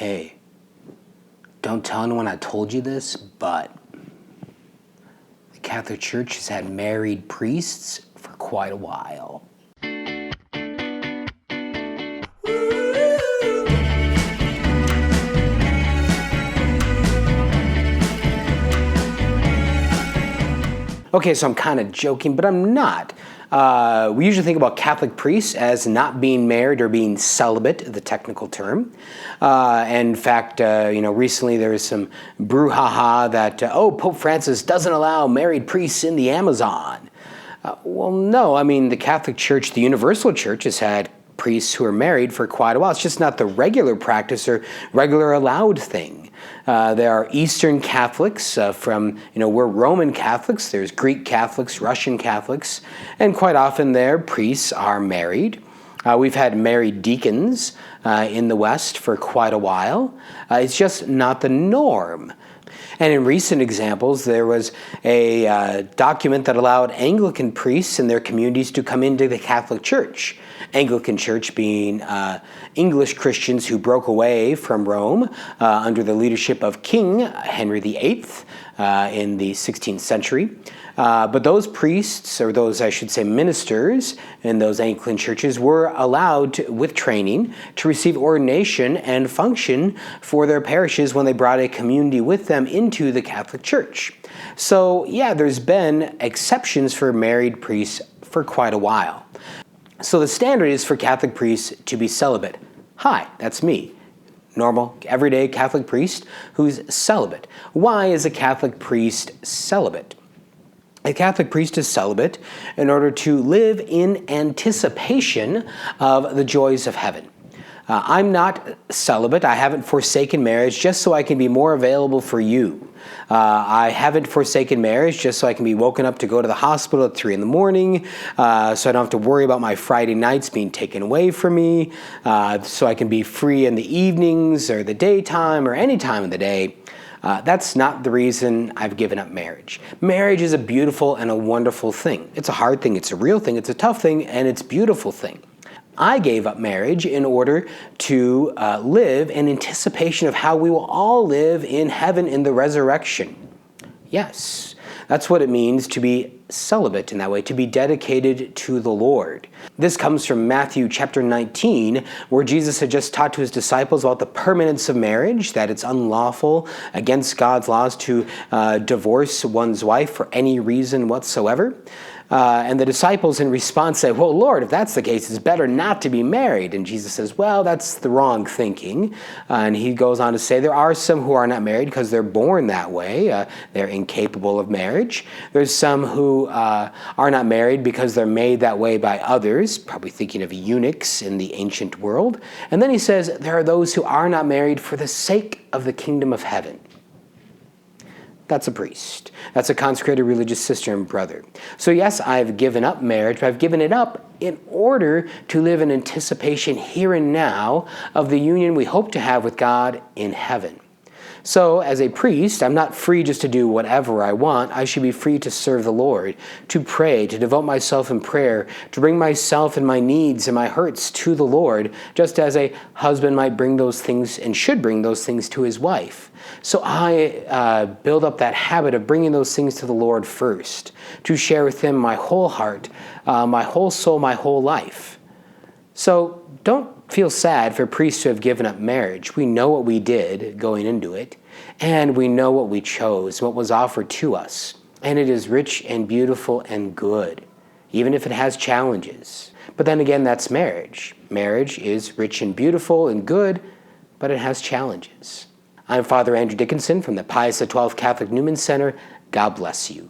Hey, don't tell anyone I told you this, but the Catholic Church has had married priests for quite a while. Okay, so I'm kind of joking, but I'm not. We usually think about Catholic priests as not being married or being celibate, the technical term. In fact, recently there was some brouhaha that, Pope Francis doesn't allow married priests in the Amazon. Well, no, I mean, the Catholic Church, the Universal Church, has had priests who are married for quite a while. It's just not the regular practice or regular allowed thing. There are Eastern Catholics we're Roman Catholics. There's Greek Catholics, Russian Catholics, and quite often their priests are married. We've had married deacons in the West for quite a while. It's just not the norm. And in recent examples, there was a document that allowed Anglican priests in their communities to come into the Catholic Church. Anglican Church being English Christians who broke away from Rome under the leadership of King Henry VIII in the 16th century. But those priests, or those, I should say, ministers in those Anglican churches were allowed, with training, to receive ordination and function for their parishes when they brought a community with them into the Catholic Church. So, yeah, there's been exceptions for married priests for quite a while. So the standard is for Catholic priests to be celibate. Hi, that's me. Normal, everyday Catholic priest who's celibate. Why is a Catholic priest celibate? A Catholic priest is celibate in order to live in anticipation of the joys of heaven. I'm not celibate. I haven't forsaken marriage just so I can be more available for you. I haven't forsaken marriage just so I can be woken up to go to the hospital at 3 a.m, so I don't have to worry about my Friday nights being taken away from me, so I can be free in the evenings or the daytime or any time of the day. That's not the reason I've given up marriage. Marriage is a beautiful and a wonderful thing. It's a hard thing, it's a real thing, it's a tough thing, and it's a beautiful thing. I gave up marriage in order to live in anticipation of how we will all live in heaven in the resurrection. Yes, that's what it means to be celibate in that way, to be dedicated to the Lord. This comes from Matthew chapter 19, where Jesus had just taught to his disciples about the permanence of marriage, that it's unlawful against God's laws to divorce one's wife for any reason whatsoever. And the disciples in response say, well, Lord, if that's the case, it's better not to be married. And Jesus says, well, that's the wrong thinking. And he goes on to say there are some who are not married because they're born that way. They're incapable of marriage. There's some who are not married because they're made that way by others, probably thinking of eunuchs in the ancient world. And then he says there are those who are not married for the sake of the kingdom of heaven. That's a priest. That's a consecrated religious sister and brother. So yes, I've given up marriage, but I've given it up in order to live in anticipation here and now of the union we hope to have with God in heaven. So as a priest, I'm not free just to do whatever I want. I should be free to serve the Lord, to pray, to devote myself in prayer, to bring myself and my needs and my hurts to the Lord, just as a husband might bring those things and should bring those things to his wife. So I build up that habit of bringing those things to the Lord first, to share with him my whole heart, my whole soul, my whole life. So don't feel sad for priests who have given up marriage. We know what we did going into it, and we know what we chose, what was offered to us. And it is rich and beautiful and good, even if it has challenges. But then again, that's marriage. Marriage is rich and beautiful and good, but it has challenges. I'm Father Andrew Dickinson from the Pius XII Catholic Newman Center. God bless you.